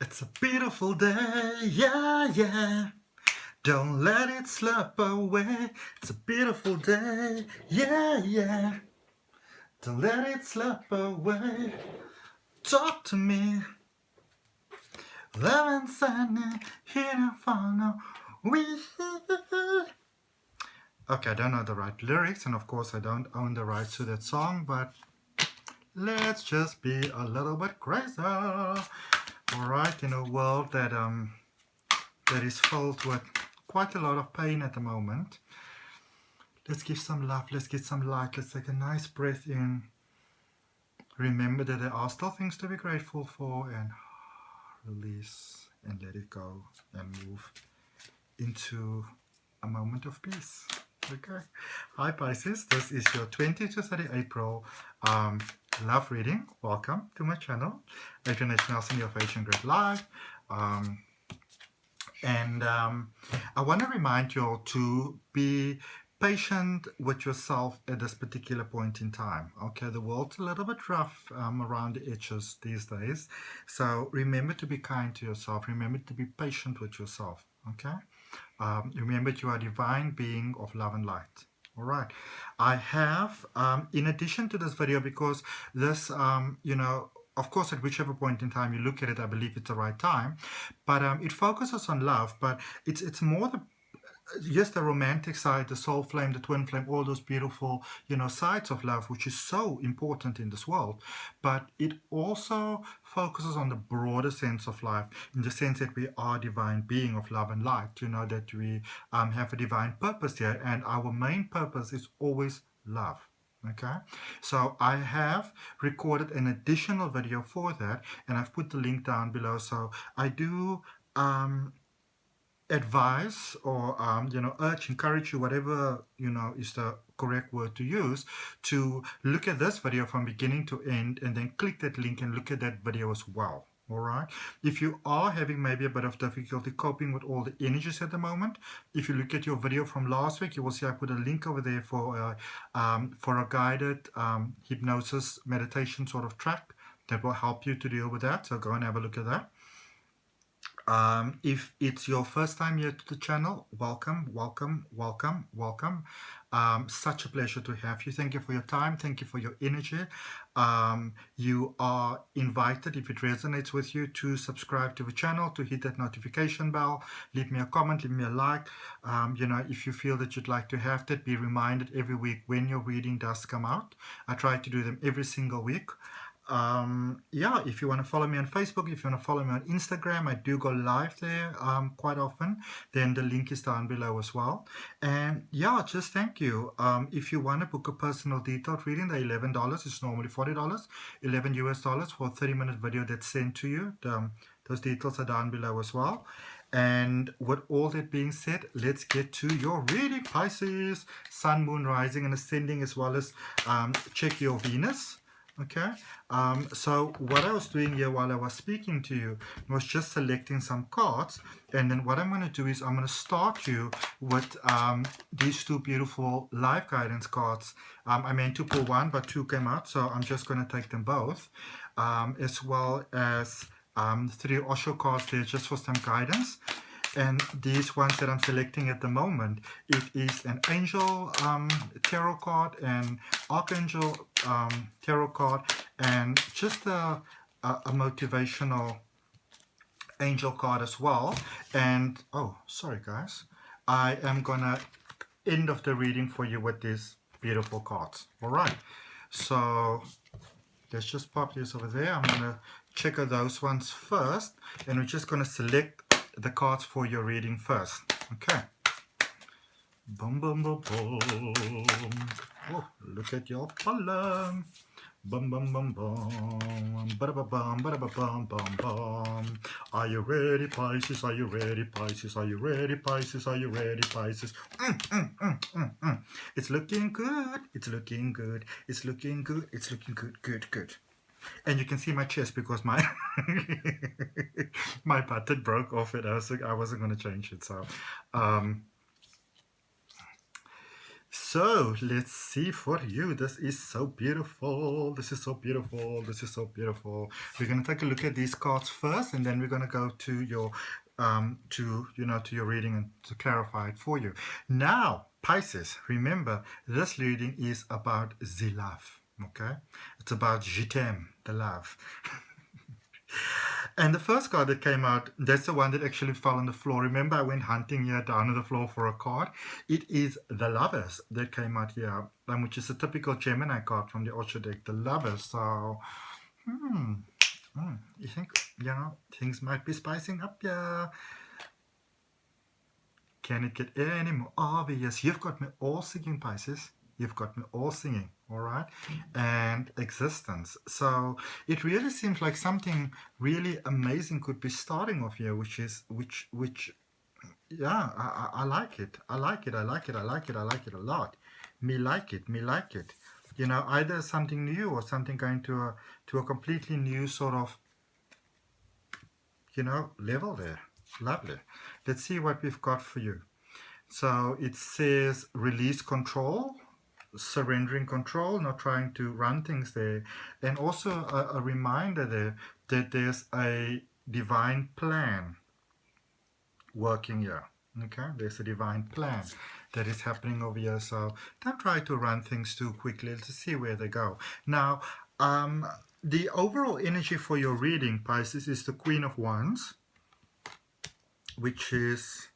It's a beautiful day, yeah, yeah. Don't let it slip away. It's a beautiful day, yeah, yeah. Don't let it slip away. Talk to me. Love and sunny, here and far now. We. Okay, I don't know the right lyrics, and of course, I don't own the rights to that song, but let's just be a little bit crazy. Alright, in a world that is filled with quite a lot of pain at the moment. Let's give some love, let's get some light, let's take a nice breath in. Remember that there are still things to be grateful for, and release and let it go and move into a moment of peace. Okay. Hi Pisces, this is your 20 to 30 April love reading. Welcome to my channel, Adrian H. Nelson, your Fashion Great Life. I want to remind you all to be patient with yourself at this particular point in time. Okay, the world's a little bit rough around the edges these days. So remember to be kind to yourself. Remember to be patient with yourself. Okay. Remember you are a divine being of love and light. All right. I have, in addition to this video, because this, of course, at whichever point in time you look at it, I believe it's the right time. But it focuses on love, but it's more the romantic side, the soul flame, the twin flame, all those beautiful, sides of love, which is so important in this world. But it also focuses on the broader sense of life, in the sense that we are a divine being of love and light, that we have a divine purpose here, and our main purpose is always love. Okay, so I have recorded an additional video for that, and I've put the link down below. So I do advise or urge, encourage you, whatever is the correct word to use, to look at this video from beginning to end and then click that link and look at that video as well. All right. If you are having maybe a bit of difficulty coping with all the energies at the moment, if you look at your video from last week, you will see I put a link over there for a guided hypnosis meditation sort of track that will help you to deal with that. So go and have a look at that. If it's your first time here to the channel, welcome, welcome, welcome, welcome. Such a pleasure to have you. Thank you for your time. Thank you for your energy. You are invited, if it resonates with you, to subscribe to the channel, to hit that notification bell, leave me a comment, leave me a like. If you feel that you'd like to have that, be reminded every week when your reading does come out. I try to do them every single week. If you want to follow me on Facebook, if you want to follow me on Instagram, I do go live there quite often. Then the link is down below as well. And just thank you. If you want to book a personal detailed reading, they're $11. It's normally $40, $11 US for a 30-minute video that's sent to you. Those details are down below as well. And with all that being said, let's get to your reading, Pisces. Sun, moon, rising, and ascending, as well as check your Venus. Okay, so what I was doing here while I was speaking to you was just selecting some cards, and then what I'm going to do is I'm going to start you with these two beautiful life guidance cards. I meant to pull one, but two came out, so I'm just going to take them both, as well as 3 Osho cards there just for some guidance. And these ones that I'm selecting at the moment, it is an angel tarot card and archangel tarot card, and just a motivational angel card as well. And oh, sorry guys, I am gonna end of the reading for you with these beautiful cards. All right, so let's just pop these over there. I'm gonna check out those ones first, and we're just gonna select the cards for your reading first. Okay. Boom, boom, boom, boom. Oh, look at your color. Bum, bum, bum, bum. Ba-da-ba-bum, ba-da-ba-bum, bum, bum. Are you ready, Pisces? Are you ready, Pisces? Are you ready, Pisces? Are you ready, Pisces? It's looking good. It's looking good. It's looking good. It's looking good. Good, good. And you can see my chest because my my button broke off it. I wasn't going to change it. So let's see for you. This is so beautiful. This is so beautiful. This is so beautiful. We're going to take a look at these cards first, and then we're going to go to your to your reading and to clarify it for you. Now, Pisces, remember this reading is about the love. Okay, it's about je t'aime, the love. And the first card that came out, that's the one that actually fell on the floor. Remember, I went hunting here down on the floor for a card. It is the Lovers that came out here, which is a typical Gemini card from the Osho deck, the Lovers. So, you think, things might be spicing up here. Can it get any more obvious? You've got me all singing, Pisces. You've got me all singing, all right? And existence. So it really seems like something really amazing could be starting off here, which yeah, I like it. I like it. I like it. I like it. I like it a lot. Me like it. Me like it. Either something new or something going to a completely new sort of, level there. Lovely. Let's see what we've got for you. So it says release control, surrendering control, not trying to run things there. And also a reminder there that there's a divine plan working here. Okay, there's a divine plan that is happening over here. So don't try to run things too quickly. Let's see where they go. Now, the overall energy for your reading, Pisces, is the Queen of Wands, which is,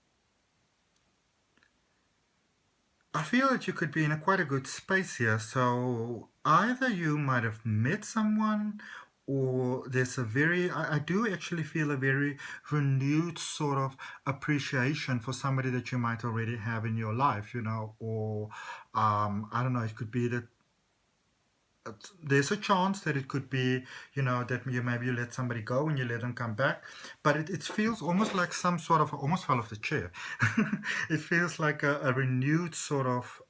I feel that you could be in quite a good space here. So either you might have met someone, or there's I do actually feel a very renewed sort of appreciation for somebody that you might already have in your life, or I don't know, it could be that there's a chance that it could be, that maybe you let somebody go and you let them come back, but it feels almost like some sort of, almost fell off the chair. It feels like a renewed sort of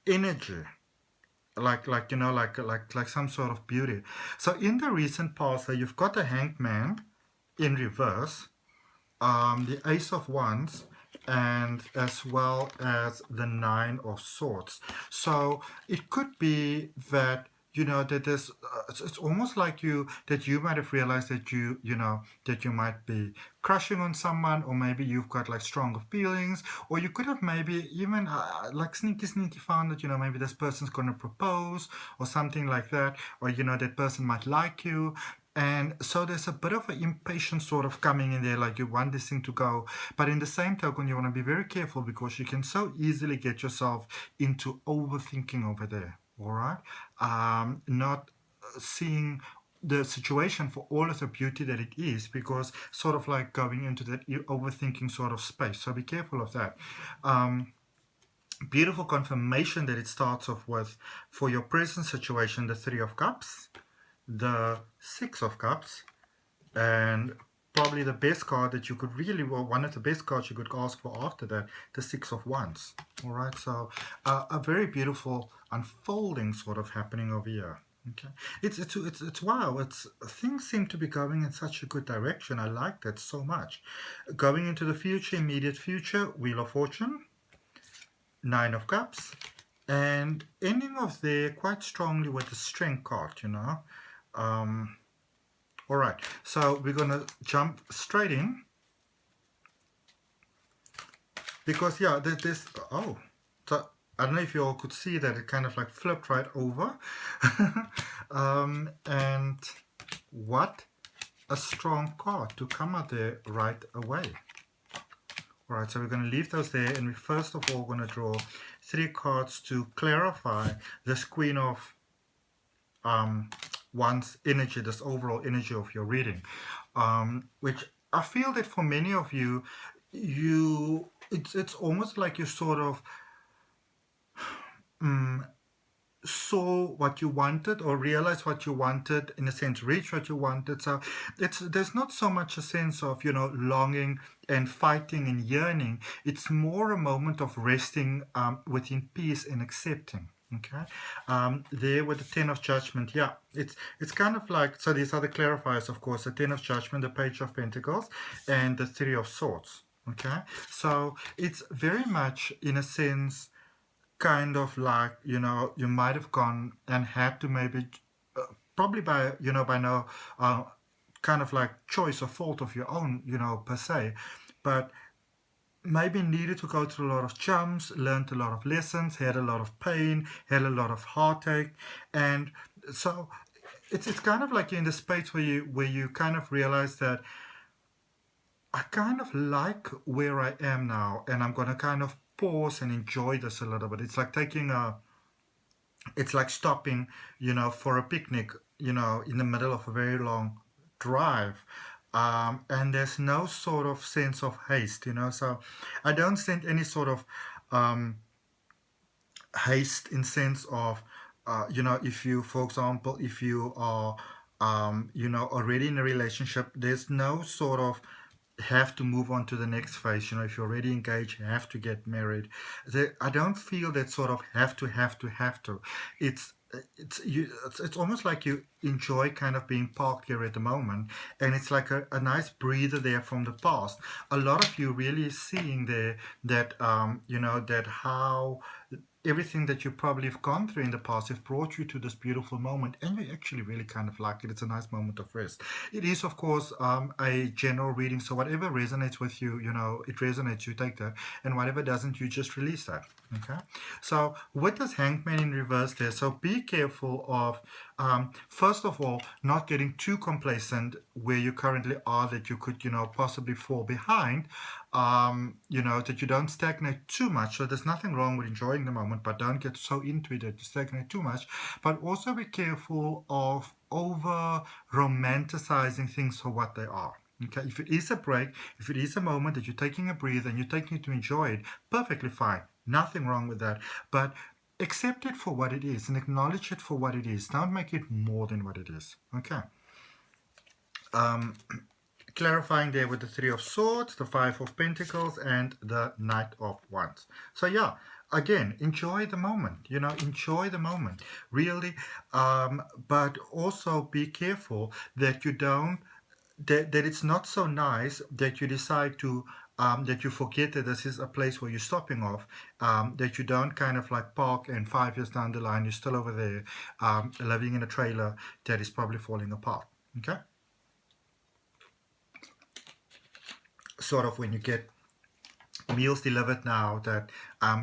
energy, like some sort of beauty. So in the recent past, you've got the Hanged Man in reverse, the Ace of Wands, and as well as the Nine of Swords. So it could be that that there's it's almost like that you might have realized that that you might be crushing on someone, or maybe you've got like stronger feelings, or you could have maybe even like sneaky found that maybe this person's going to propose or something like that, or that person might like you. And so there's a bit of an impatience sort of coming in there, like you want this thing to go. But in the same token, you want to be very careful, because you can so easily get yourself into overthinking over there, all right? Not seeing the situation for all of the beauty that it is, because sort of like going into that overthinking sort of space. So be careful of that. Beautiful confirmation that it starts off with for your present situation, the Three of Cups, the Six of Cups, and probably the best card that you could really, well, one of the best cards you could ask for after that, the Six of Wands. All right, so a very beautiful unfolding sort of happening over here. Okay, it's wow. Things seem to be going in such a good direction. I like that so much. Going into the future, immediate future, Wheel of Fortune, Nine of Cups, and ending off there quite strongly with the Strength card. All right, so we're going to jump straight in, because so I don't know if you all could see that it kind of like flipped right over. And what a strong card to come out there right away. All right, so we're going to leave those there, and we first of all going to draw 3 cards to clarify this Queen of Wands energy, this overall energy of your reading, which I feel that for many of you, it's almost like you sort of saw what you wanted, or realized what you wanted, in a sense reach what you wanted. So there's not so much a sense of longing and fighting and yearning. It's more a moment of resting within peace and accepting. Okay, there with the Ten of Judgment, yeah, it's kind of like, so these are the clarifiers, of course, the Ten of Judgment, the Page of Pentacles, and the Three of Swords. Okay, so it's very much, in a sense, kind of like, you might have gone and had to maybe, probably by, by no kind of like choice or fault of your own, per se, but maybe needed to go through a lot of jumps, learned a lot of lessons, had a lot of pain, had a lot of heartache, and so it's kind of like you're in the space where you kind of realize that I kind of like where I am now, and I'm gonna kind of pause and enjoy this a little bit. It's like stopping, for a picnic, in the middle of a very long drive. And there's no sort of sense of haste, so I don't sense any sort of um, haste in sense of, if you, for example, if you are, already in a relationship, there's no sort of have to move on to the next phase. If you're already engaged, you have to get married. I don't feel that sort of have to. It's it's almost like you enjoy kind of being parked here at the moment, and it's like a nice breather there from the past. A lot of you really seeing there that that how everything that you probably have gone through in the past have brought you to this beautiful moment, and you actually really kind of like it. It's a nice moment of rest. It is, of course, a general reading, so whatever resonates with you, it resonates, you take that, and whatever doesn't, you just release that. Okay, so with this hangman in reverse there, so be careful of, first of all, not getting too complacent where you currently are, that you could, possibly fall behind, that you don't stagnate too much. So there's nothing wrong with enjoying the moment, but don't get so into it that you stagnate too much. But also be careful of over romanticizing things for what they are. Okay, if it is a break, if it is a moment that you're taking a breathe and you're taking it to enjoy it, perfectly fine. Nothing wrong with that. But accept it for what it is and acknowledge it for what it is. Don't make it more than what it is. Okay. Clarifying there with the Three of Swords, the Five of Pentacles, and the Knight of Wands. So yeah, again, enjoy the moment. Enjoy the moment, really. But also be careful that you don't, that it's not so nice that you decide to, that you forget that this is a place where you're stopping off, that you don't kind of like park and 5 years down the line you're still over there, living in a trailer that is probably falling apart. Okay, sort of when you get meals delivered now that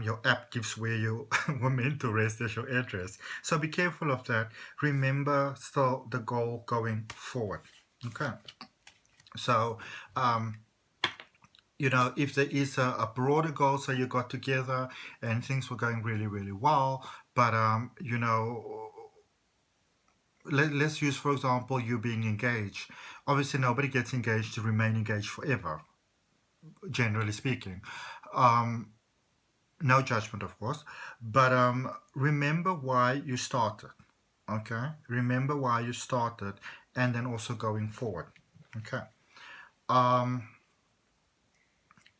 your app gives where you were meant to rest as your address. So be careful of that. Remember still the goal going forward. Okay, so if there is a broader goal, so you got together and things were going really, really well, but let's use, for example, you being engaged. Obviously nobody gets engaged to remain engaged forever, generally speaking. No judgment, of course, but remember why you started. Okay, remember why you started, and then also going forward. Okay, and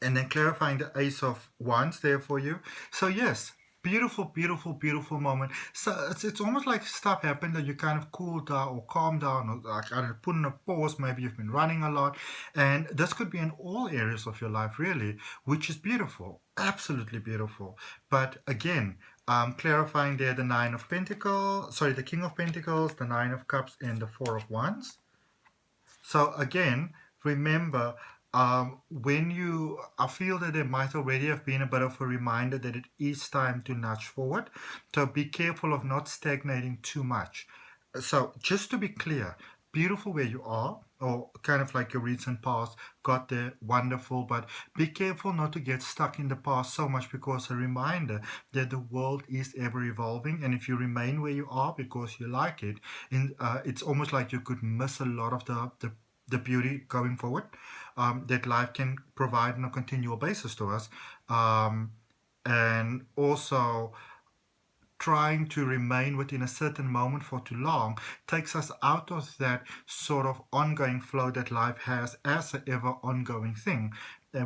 then clarifying the Ace of Wands there for you. So yes, beautiful, beautiful, beautiful moment. So it's almost like stuff happened that you kind of cooled down or calmed down, or like, I don't know, put in a pause. Maybe you've been running a lot, and this could be in all areas of your life, really, which is beautiful, absolutely beautiful. But again, clarifying there the Nine of Pentacles, sorry, the King of Pentacles, the Nine of Cups, and the Four of Wands. So again, remember, I feel that there might already have been a bit of a reminder that it is time to nudge forward. So be careful of not stagnating too much. So just to be clear, beautiful where you are, or kind of like your recent past, got there, wonderful, but be careful not to get stuck in the past so much, because a reminder that the world is ever evolving, and if you remain where you are because you like it, it's almost like you could miss a lot of the beauty going forward, that life can provide on a continual basis to us. And also, trying to remain within a certain moment for too long takes us out of that sort of ongoing flow that life has as an ever ongoing thing,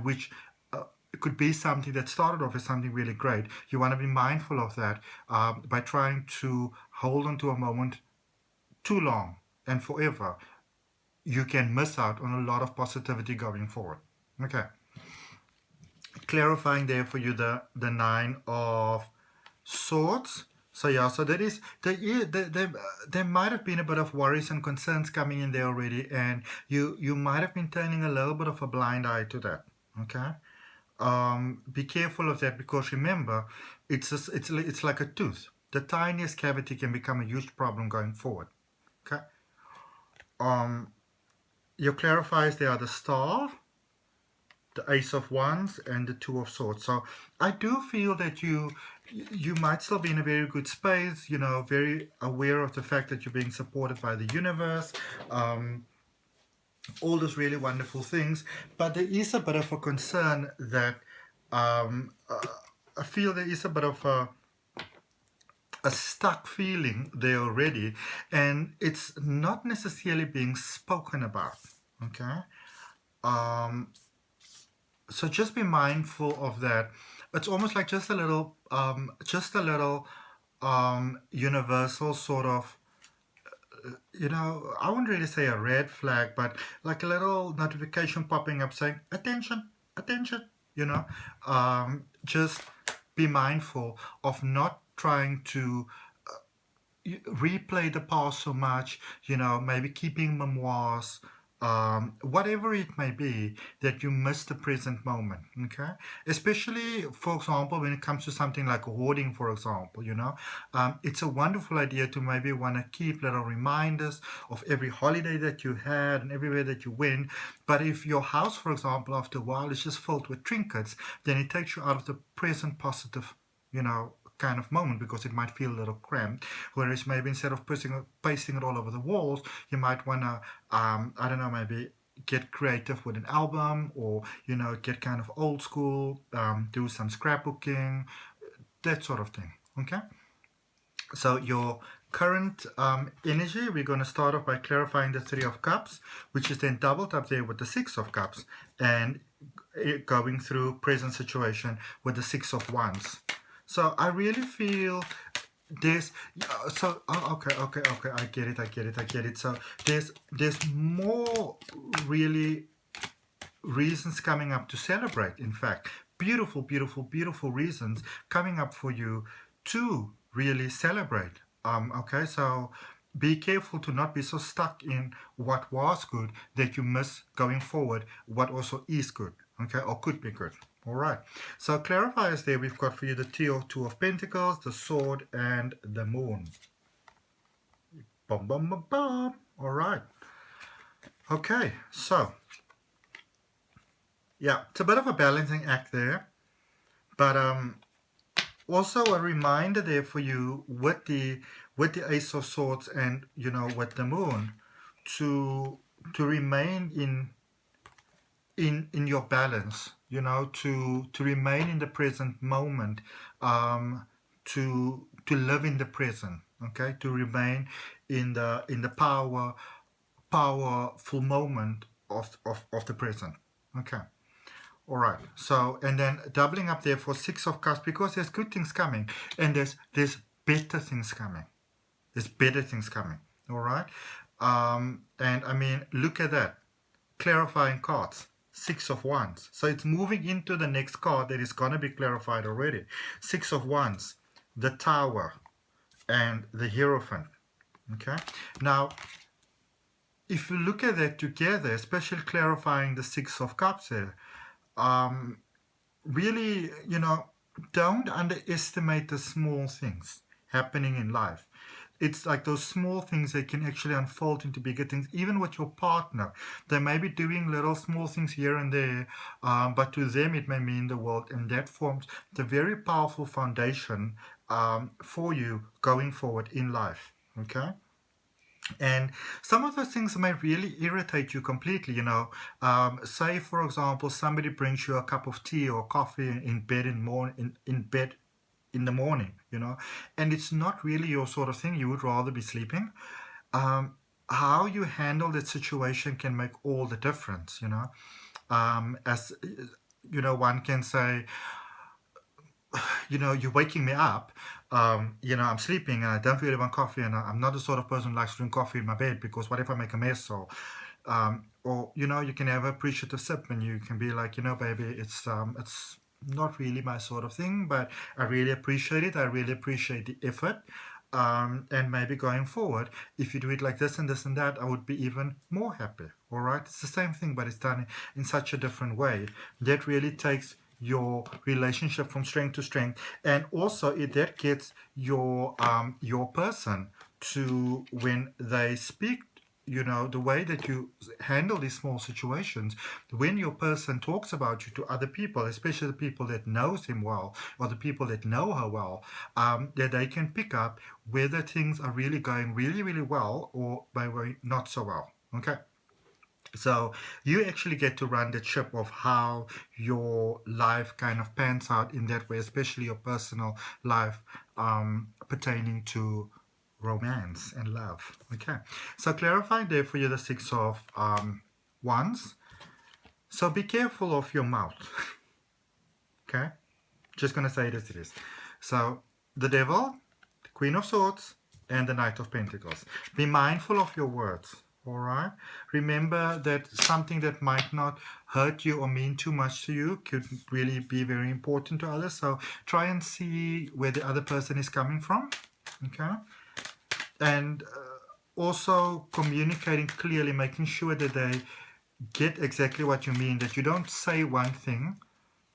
which it could be something that started off as something really great. You want to be mindful of that, by trying to hold on to a moment too long and forever. You can miss out on a lot of positivity going forward. Okay. clarifying there for you the Nine of Swords. So yeah, so there might have been a bit of worries and concerns coming in there already, and you might have been turning a little bit of a blind eye to that. Okay, be careful of that, because remember, it's like a tooth. The tiniest cavity can become a huge problem going forward. Okay, your clarifiers, they are the Star, the Ace of Wands, and the Two of Swords. So I do feel that you might still be in a very good space, you know, very aware of the fact that you're being supported by the universe, all those really wonderful things. But there is a bit of a concern that I feel there is a bit of a stuck feeling there already, and it's not necessarily being spoken about. Okay, so just be mindful of that. It's almost like just a little universal sort of, you know, I wouldn't really say a red flag, but like a little notification popping up saying attention, attention, you know. Just be mindful of not trying to replay the past so much, you know, maybe keeping memoirs, whatever it may be, that you miss the present moment. Okay, especially for example when it comes to something like hoarding, for example, you know, it's a wonderful idea to maybe want to keep little reminders of every holiday that you had and everywhere that you went. But if your house, for example, after a while is just filled with trinkets, then it takes you out of the present positive, you know, kind of moment, because it might feel a little cramped. Whereas maybe instead of pasting it all over the walls, you might want to, I don't know, maybe get creative with an album, or, you know, get kind of old school, do some scrapbooking, that sort of thing. Okay, so your current energy, we're going to start off by clarifying the Three of Cups, which is then doubled up there with the Six of Cups, and going through present situation with the Six of Wands. So I really feel there's okay, I get it. So there's more really reasons coming up to celebrate. In fact, beautiful reasons coming up for you to really celebrate. Okay, so be careful to not be so stuck in what was good that you miss going forward what also is good, okay, or could be good. All right, so clarifiers there we've got for you the Two of Pentacles, the Sword, and the Moon. Bum, bum, bum, bum. All right. Okay, so yeah, it's a bit of a balancing act there, but also a reminder there for you with the Ace of Swords and, you know, with the Moon, to remain in your balance, you know, to remain in the present moment, to live in the present, okay, to remain in the powerful moment of the present. Okay, all right. So, and then doubling up there for Six of Cups, because there's good things coming, and there's better things coming. There's better things coming. All right. And I mean, look at that, clarifying cards. Six of Wands. So it's moving into the next card that is going to be clarified already. Six of Wands, the Tower, and the Hierophant. Okay. Now, if you look at that together, especially clarifying the Six of Cups here, really, you know, don't underestimate the small things happening in life. It's like those small things that can actually unfold into bigger things. Even with your partner, they may be doing little small things here and there, but to them it may mean the world, and that forms the very powerful foundation for you going forward in life. Okay. And some of those things may really irritate you completely, you know. Say, for example, somebody brings you a cup of tea or coffee in bed in bed in the morning, you know, and it's not really your sort of thing. You would rather be sleeping. How you handle that situation can make all the difference, you know. As you know, one can say, you know, you're waking me up. You know, I'm sleeping and I don't really want coffee, and I'm not the sort of person who likes to drink coffee in my bed, because what if I make a mess? Or you know, you can have an appreciative sip, and you can be like, you know, baby, it's not really my sort of thing, but I really appreciate it. I really appreciate the effort. And maybe going forward, if you do it like this and this and that, I would be even more happy. All right, it's the same thing, but it's done in such a different way. That really takes your relationship from strength to strength, and also that gets your person to, when they speak, the way that you handle these small situations, when your person talks about you to other people, especially the people that knows him well or the people that know her well, that they can pick up whether things are really going really, really well or maybe not so well. Okay. So you actually get to run the ship of how your life kind of pans out in that way, especially your personal life pertaining to romance and love. Okay, so clarifying there for you the Six of Wands. So be careful of your mouth. Okay, just gonna say it as it is. So the Devil, the Queen of Swords, and the Knight of Pentacles. Be mindful of your words. All right. Remember that something that might not hurt you or mean too much to you could really be very important to others. So try and see where the other person is coming from. Okay. And also communicating clearly, making sure that they get exactly what you mean, that you don't say one thing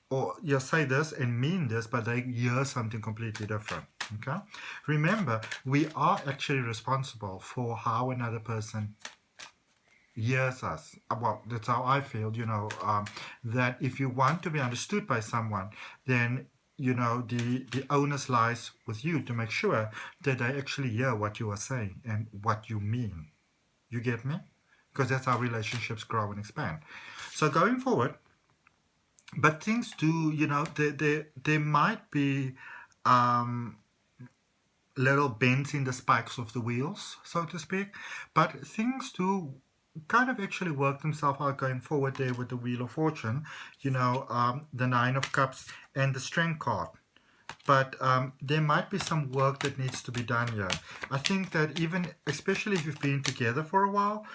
or you say this and mean this, but they hear something completely different. Okay. Remember, we are actually responsible for how another person hears us. Well, that's how I feel, that if you want to be understood by someone, then the onus lies with you to make sure that they actually hear what you are saying and what you mean. You get me? Because that's how relationships grow and expand. So going forward, but things do, there might be little bends in the spikes of the wheels, so to speak, but things do kind of actually work themselves out going forward there with the Wheel of Fortune, the Nine of Cups and the Strength card. But there might be some work that needs to be done here. I think that even, especially if you've been together for a while,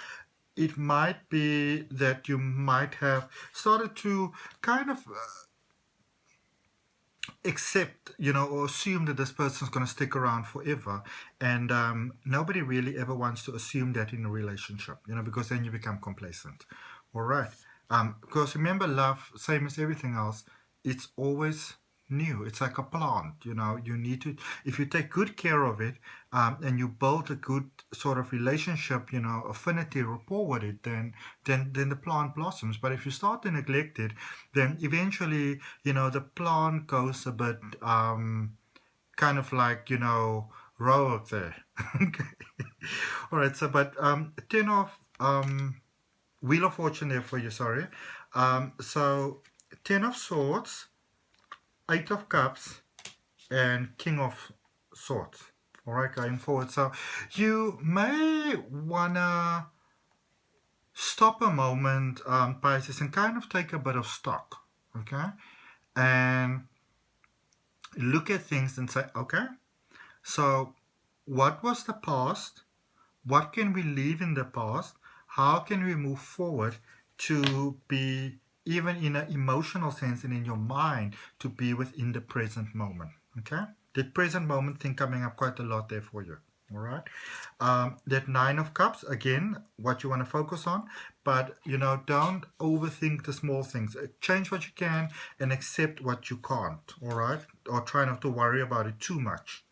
it might be that you might have started to kind of accept, or assume that this person's going to stick around forever. And nobody really ever wants to assume that in a relationship, because then you become complacent. All right. Because remember, love, same as everything else, it's always new. It's like a plant, you need to, if you take good care of it, and you build a good sort of relationship, affinity, rapport with it, then the plant blossoms. But if you start to neglect it, then eventually, the plant goes a bit kind of like, rogue there. Okay. All right. So, but 10 of Wheel of Fortune there for you, sorry. So 10 of Swords, 8 of Cups, and King of Swords. All right, going forward. So you may wanna stop a moment, Pisces, and kind of take a bit of stock, okay? And look at things and say, okay, so what was the past? What can we leave in the past? How can we move forward to be, even in an emotional sense and in your mind, to be within the present moment? Okay, the present moment thing coming up quite a lot there for you. All right, that Nine of Cups, again, what you want to focus on, but don't overthink the small things. Change what you can and accept what you can't. All right, or try not to worry about it too much.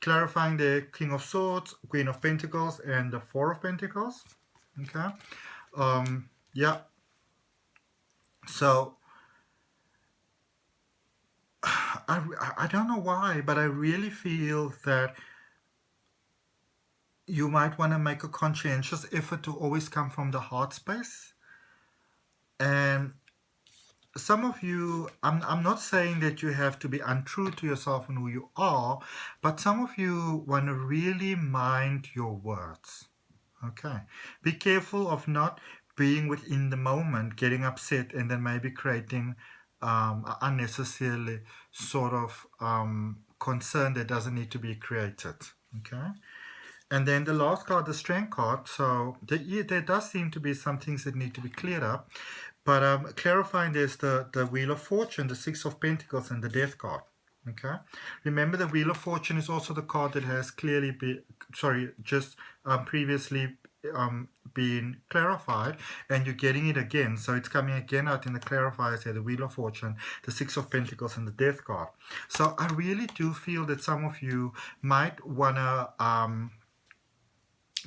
Clarifying the King of Swords, Queen of Pentacles, and the Four of Pentacles. Okay. Yeah. So I don't know why, but I really feel that you might want to make a conscientious effort to always come from the heart space. And some of you, I'm not saying that you have to be untrue to yourself and who you are, but some of you want to really mind your words. Okay. Be careful of not being within the moment, getting upset, and then maybe creating unnecessarily sort of concern that doesn't need to be created. Okay. And then the last card, the Strength card. So there does seem to be some things that need to be cleared up. But clarifying, there's the Wheel of Fortune, the Six of Pentacles, and the Death card. Okay. Remember, the Wheel of Fortune is also the card that has clearly been, just previously been clarified, and you're getting it again. So it's coming again out in the clarifiers here, the Wheel of Fortune, the Six of Pentacles, and the Death card. So I really do feel that some of you might want to,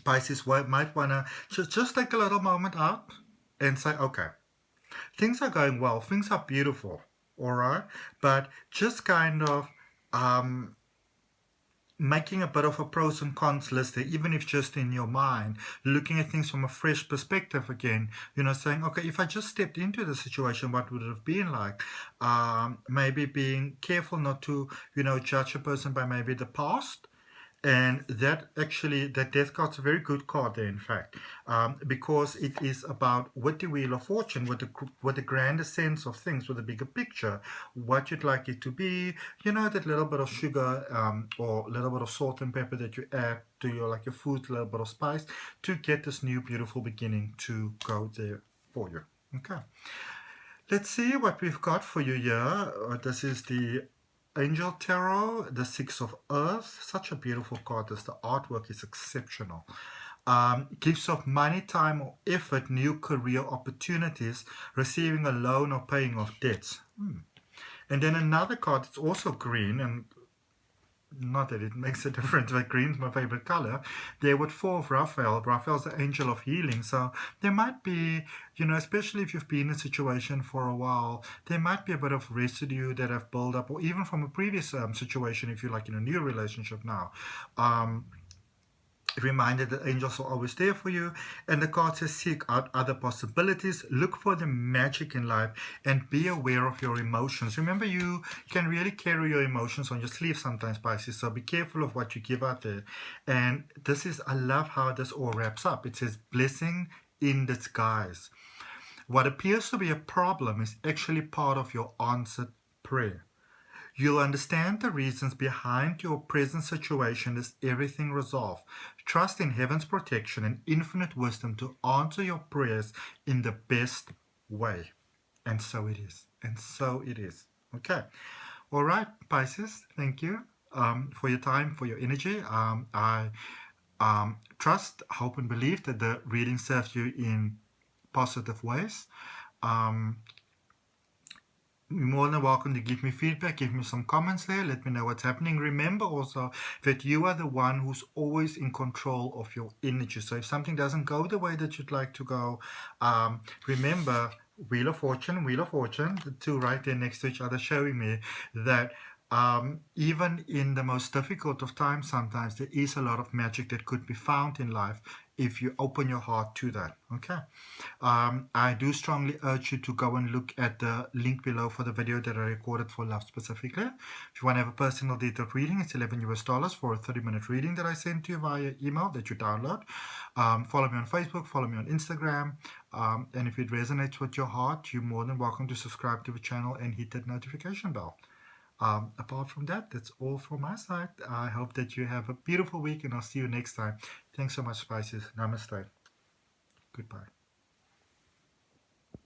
Pisces, might want to just take a little moment out and say, okay, things are going well, things are beautiful, all right, but just kind of making a bit of a pros and cons list there, even if just in your mind, looking at things from a fresh perspective again, saying, okay, if I just stepped into the situation, what would it have been like? Maybe being careful not to, judge a person by maybe the past. And that Death card's a very good card there, in fact, because it is about, with the Wheel of Fortune, with the grander sense of things, with the bigger picture, what you'd like it to be, that little bit of sugar or a little bit of salt and pepper that you add to your food, a little bit of spice, to get this new beautiful beginning to go there for you. Okay. Let's see what we've got for you here. This is the Angel Tarot, the Six of Earth. Such a beautiful card. The artwork is exceptional. Gifts of money, time, or effort, new career opportunities, receiving a loan or paying off debts. And then another card that's also green, and not that it makes a difference, but green's my favorite color. There with Four of Raphael. Raphael's the angel of healing. So there might be, especially if you've been in a situation for a while, there might be a bit of residue that have built up, or even from a previous situation, if you're in a new relationship now. Reminded that angels are always there for you, and the card says seek out other possibilities, look for the magic in life, and be aware of your emotions. Remember, you can really carry your emotions on your sleeve sometimes, Pisces, so be careful of what you give out there. And this is, I love how this all wraps up. It says blessing in disguise. What appears to be a problem is actually part of your answered prayer. You'll understand the reasons behind your present situation as everything resolved. Trust in heaven's protection and infinite wisdom to answer your prayers in the best way. And so it is. And so it is. Okay. All right, Pisces, thank you for your time, for your energy. I trust, hope, and believe that the reading serves you in positive ways. You're more than welcome to give me feedback, give me some comments there, let me know what's happening. Remember also that you are the one who's always in control of your energy. So if something doesn't go the way that you'd like to go, remember, Wheel of Fortune, the two right there next to each other, showing me that even in the most difficult of times, sometimes there is a lot of magic that could be found in life if you open your heart to that. Okay. I do strongly urge you to go and look at the link below for the video that I recorded for love specifically. If you want to have a personal detailed reading, it's $11 for a 30-minute reading that I send to you via email that you download. Follow me on Facebook, follow me on Instagram, and if it resonates with your heart, you're more than welcome to subscribe to the channel and hit that notification bell. Apart from that, that's all from my side. I hope that you have a beautiful week, and I'll see you next time. Thanks so much, Pisces. Namaste. Goodbye.